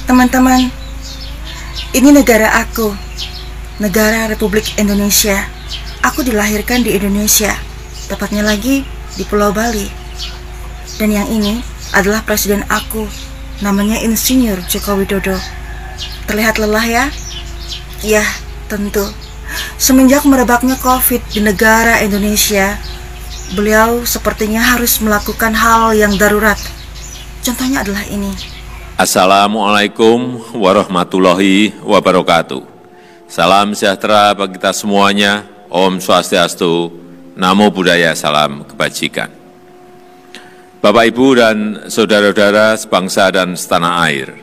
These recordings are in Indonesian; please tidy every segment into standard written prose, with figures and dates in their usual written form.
Teman-teman, ini negara aku, negara Republik Indonesia. Aku dilahirkan di Indonesia, tepatnya lagi di Pulau Bali. Dan yang ini adalah presiden aku, namanya Insinyur Joko Widodo. Terlihat lelah ya? Ya, tentu. Semenjak merebaknya COVID di negara Indonesia, beliau sepertinya harus melakukan hal yang darurat. Contohnya adalah ini. Assalamualaikum warahmatullahi wabarakatuh. Salam sejahtera bagi kita semuanya. Om Swastiastu, Namo Buddhaya, salam kebajikan. Bapak, Ibu, dan saudara-saudara sebangsa dan setanah air,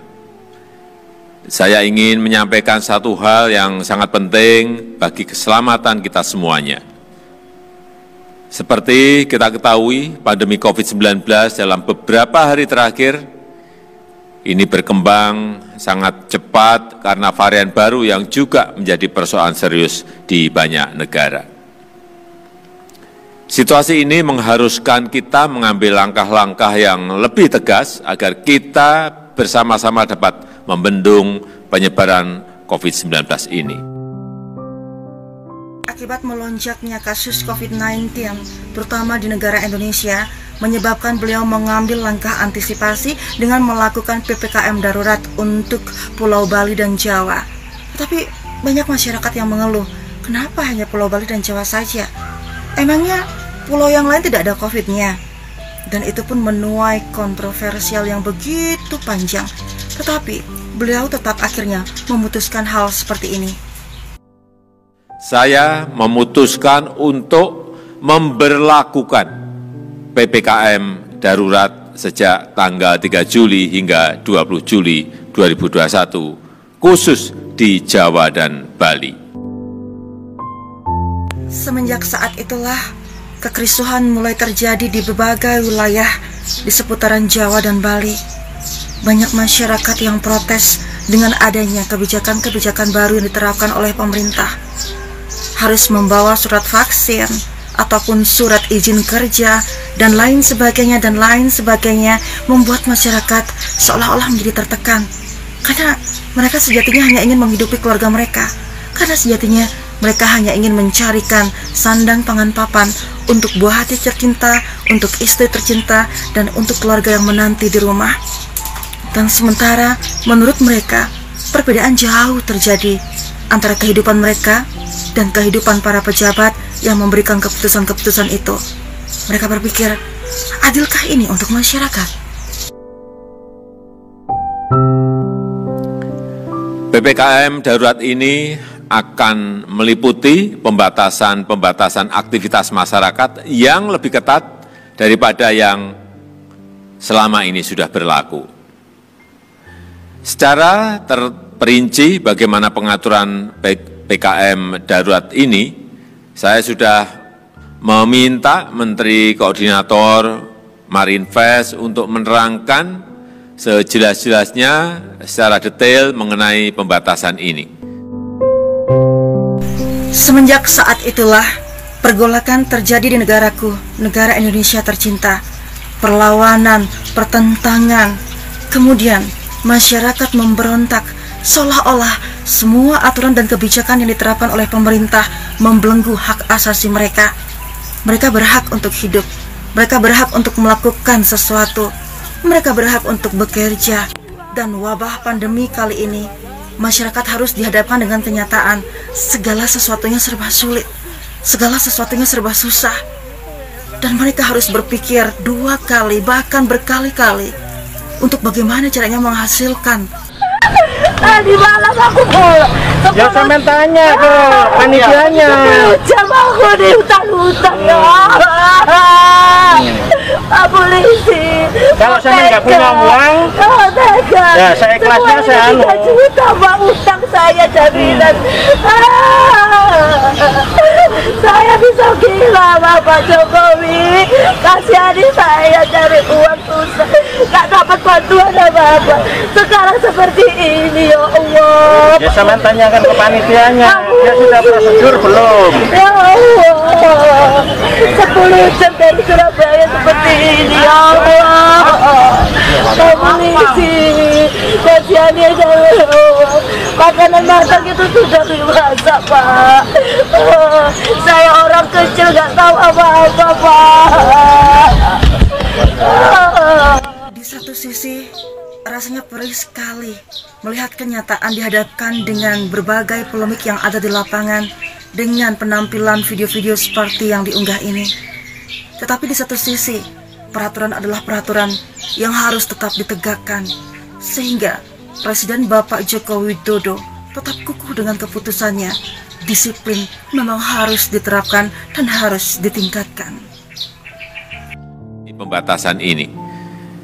saya ingin menyampaikan satu hal yang sangat penting bagi keselamatan kita semuanya. Seperti kita ketahui, pandemi COVID-19 dalam beberapa hari terakhir ini berkembang sangat cepat karena varian baru yang juga menjadi persoalan serius di banyak negara. Situasi ini mengharuskan kita mengambil langkah-langkah yang lebih tegas agar kita bersama-sama dapat membendung penyebaran COVID-19 ini. Akibat melonjaknya kasus COVID-19, terutama di negara Indonesia, menyebabkan beliau mengambil langkah antisipasi dengan melakukan PPKM darurat untuk Pulau Bali dan Jawa. Tetapi banyak masyarakat yang mengeluh, kenapa hanya Pulau Bali dan Jawa saja? Emangnya pulau yang lain tidak ada COVID-nya? Dan itu pun menuai kontroversial yang begitu panjang. Tetapi beliau tetap akhirnya memutuskan hal seperti ini. Saya memutuskan untuk memberlakukan PPKM darurat sejak tanggal 3 Juli hingga 20 Juli 2021, khusus di Jawa dan Bali. Semenjak saat itulah, kekrisruhan mulai terjadi di berbagai wilayah di seputaran Jawa dan Bali. Banyak masyarakat yang protes dengan adanya kebijakan-kebijakan baru yang diterapkan oleh pemerintah. Harus membawa surat vaksin, ataupun surat izin kerja, dan lain sebagainya, membuat masyarakat seolah-olah menjadi tertekan. Karena mereka sejatinya hanya ingin menghidupi keluarga mereka. Karena sejatinya mereka hanya ingin mencarikan sandang pangan papan untuk buah hati tercinta, untuk istri tercinta, dan untuk keluarga yang menanti di rumah. Dan sementara menurut mereka, perbedaan jauh terjadi antara kehidupan mereka dan kehidupan para pejabat yang memberikan keputusan-keputusan itu. Mereka berpikir, adilkah ini untuk masyarakat? PPKM darurat ini akan meliputi pembatasan aktivitas masyarakat yang lebih ketat daripada yang selama ini sudah berlaku. Secara terperinci bagaimana pengaturan PPKM darurat ini, saya sudah meminta Menteri Koordinator Marinvest untuk menerangkan sejelas-jelasnya secara detail mengenai pembatasan ini. Semenjak saat itulah, pergolakan terjadi di negaraku, negara Indonesia tercinta. Perlawanan, pertentangan, kemudian masyarakat memberontak, seolah-olah semua aturan dan kebijakan yang diterapkan oleh pemerintah membelenggu hak asasi mereka. Mereka berhak untuk hidup, mereka berhak untuk melakukan sesuatu, mereka berhak untuk bekerja. Dan wabah pandemi kali ini, masyarakat harus dihadapkan dengan kenyataan segala sesuatunya serba sulit, segala sesuatunya serba susah. Dan mereka harus berpikir 2 kali, bahkan berkali-kali untuk bagaimana caranya menghasilkan. Di malam aku pulang. Ya saya tanya ke panitianya. Jam aku di hutan-hutan ya. Pak polisi. Kalau saya nggak punya uang, ya saya ikhlasnya saya anu. 3 juta Pak utang saya jaminan. Saya bisa gila Bapak Jokowi. Kasihani saya cari uang susah, nggak dapat bantuan apa-apa. Sekarang seperti ini ya Allah. Ya saya tanyakan ke panitianya, dia sudah prosedur belum? Ya Allah, 10 jam dari Surabaya seperti ini ya Allah. Polisi, kasihani saya ya Allah. Makanan masak itu sudah dimasak Pak. Saya orang kecil nggak tahu apa-apa Pak. Di satu sisi, rasanya perih sekali melihat kenyataan dihadapkan dengan berbagai polemik yang ada di lapangan dengan penampilan video-video seperti yang diunggah ini. Tetapi di satu sisi, peraturan adalah peraturan yang harus tetap ditegakkan, sehingga Presiden Bapak Joko Widodo tetap kukuh dengan keputusannya. Disiplin memang harus diterapkan dan harus ditingkatkan. Di pembatasan ini,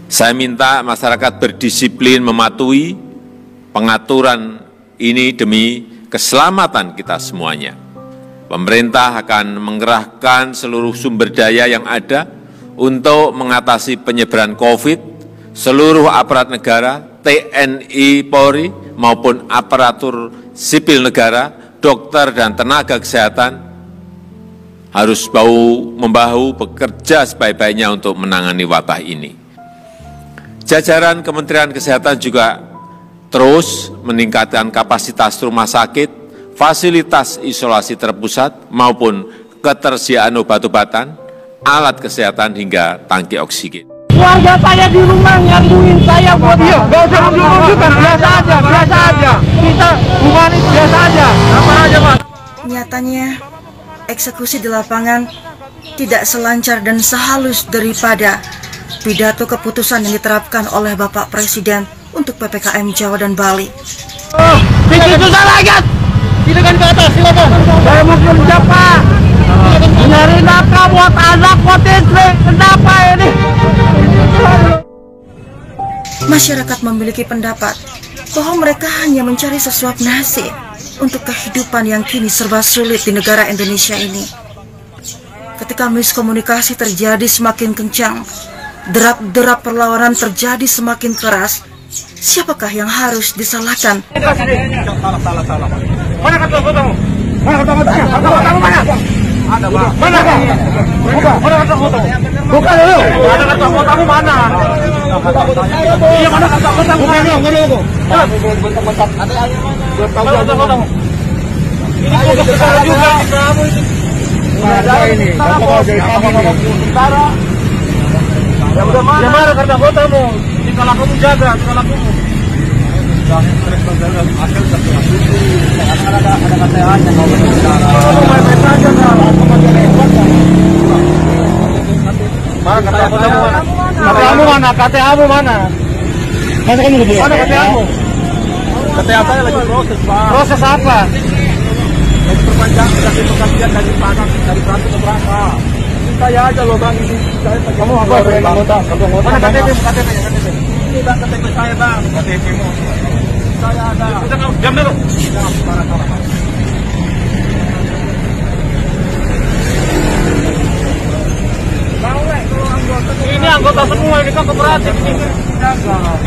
saya minta masyarakat berdisiplin mematuhi pengaturan ini demi keselamatan kita semuanya. Pemerintah akan mengerahkan seluruh sumber daya yang ada untuk mengatasi penyebaran COVID. Seluruh aparat negara, TNI, Polri, maupun aparatur sipil negara, dokter dan tenaga kesehatan harus bahu-membahu bekerja sebaik-baiknya untuk menangani wabah ini. Jajaran Kementerian Kesehatan juga terus meningkatkan kapasitas rumah sakit, fasilitas isolasi terpusat maupun ketersediaan obat-obatan, alat kesehatan hingga tangki oksigen. Keluarga saya di rumah nyambungin saya buat nggak usah menunjukkan, biasa aja. Kita humanis biasa aja, apa aja Mas. Nyatanya, eksekusi di lapangan tidak selancar dan sehalus daripada pidato keputusan yang diterapkan oleh Bapak Presiden untuk PPKM Jawa dan Bali. Bikin susah lagi. Silakan ke atas, silakan. Saya mau kerja Pak. Nyari nafkah buat anak, buat istri. Kenapa ini? Masyarakat memiliki pendapat bahwa mereka hanya mencari sesuap nasi untuk kehidupan yang kini serba sulit di negara Indonesia ini. Ketika miskomunikasi terjadi semakin kencang, derap-derap perlawanan terjadi semakin keras, siapakah yang harus disalahkan? Salah. Mana kartu fotomu? Mana kartu fotomu? Kartu fotomu mana? Ada Pak. Mana? Mana kartu fotomu? Buka dulu. Ada kartu fotomu mana? Iya mana kartu fotomu? Buka dulu. Bentar. Ada kartu fotomu. Ini tugas besar juga kamu itu. Ada ini. Sementara. Ya udah mana? Ya mana kartu fotomu? Kalau kamu jaga, kalau kamu mana? KTA-mu mana? Masa kamu belum? Mana KTA-mu? KTA saya lagi proses, Pak. Proses apa? Lagi perpanjang dari pergantian dari panas dari berapa ke berapa? Saya aja loh Bang ini. Kamu apa? Mana KTP? Ini Bang KTP saya Bang. KTP-mu. Saya ada. Jam dulu. Ini anggota semua, kita kooperatif ini.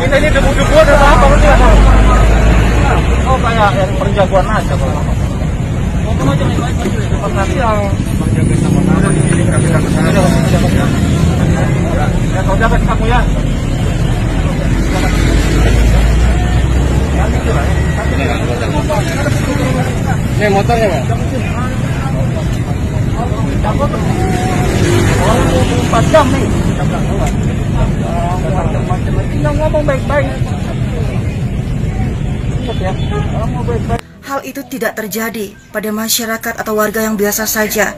Ini debu-debu ada apa? Oh kayak yang perjagoan aja kalau. Ngomong aja baik-baik. Nanti yang menjaga sama-sama di sini kita kesana. Ya kau jaga kamu ya. Ini motornya Pak. 4 jam nih. Yang ngomong baik-baik. Hal itu tidak terjadi pada masyarakat atau warga yang biasa saja.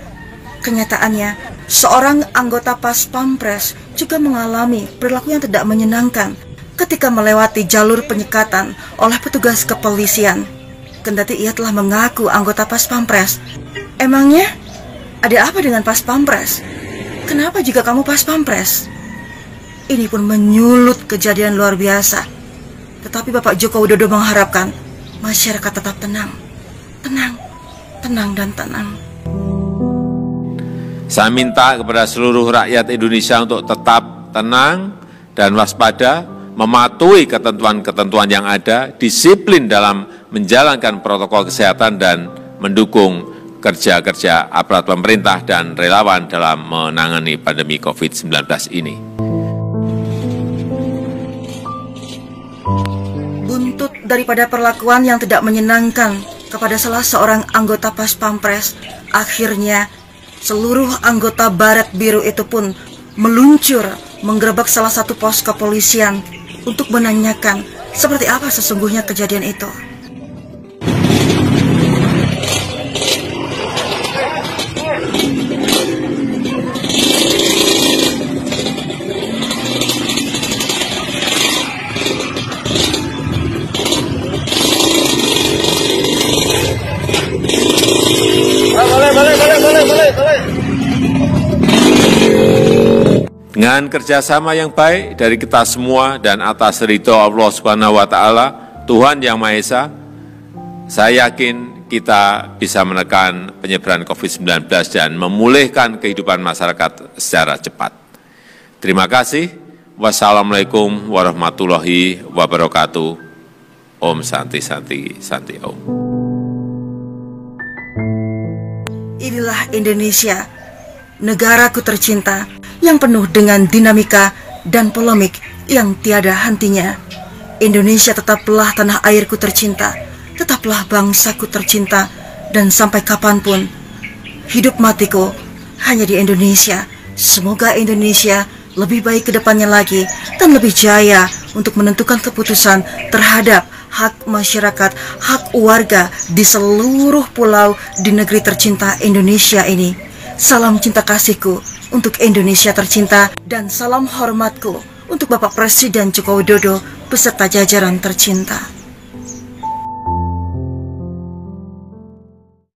Kenyataannya, seorang anggota Pas Pampres juga mengalami perilaku yang tidak menyenangkan ketika melewati jalur penyekatan oleh petugas kepolisian. Kendati ia telah mengaku anggota Pas Pampres. Emangnya ada apa dengan Pas Pampres? Kenapa jika kamu Pas Pampres? Ini pun menyulut kejadian luar biasa. Tetapi Bapak Joko Widodo mengharapkan masyarakat tetap tenang, dan tenang. Saya minta kepada seluruh rakyat Indonesia untuk tetap tenang dan waspada, mematuhi ketentuan-ketentuan yang ada, disiplin dalam menjalankan protokol kesehatan dan mendukung kerja-kerja aparat pemerintah dan relawan dalam menangani pandemi COVID-19 ini. Buntu daripada perlakuan yang tidak menyenangkan kepada salah seorang anggota Pas Pampres, akhirnya seluruh anggota Baret Biru itu pun meluncur menggerebek salah satu pos kepolisian untuk menanyakan seperti apa sesungguhnya kejadian itu. Dengan kerjasama yang baik dari kita semua dan atas ridho Allah Subhanahu wa Ta'ala, Tuhan Yang Maha Esa, saya yakin kita bisa menekan penyebaran COVID-19 dan memulihkan kehidupan masyarakat secara cepat. Terima kasih. Wassalamualaikum warahmatullahi wabarakatuh. Om Santi Santi Santi Om. Inilah Indonesia, negaraku tercinta, yang penuh dengan dinamika dan polemik yang tiada hentinya. Indonesia tetaplah tanah airku tercinta, tetaplah bangsaku tercinta, dan sampai kapanpun hidup matiku hanya di Indonesia. Semoga Indonesia lebih baik ke depannya lagi dan lebih jaya untuk menentukan keputusan terhadap hak masyarakat, hak warga di seluruh pulau di negeri tercinta Indonesia ini. Salam cinta kasihku untuk Indonesia tercinta dan salam hormatku untuk Bapak Presiden Joko Widodo beserta jajaran tercinta.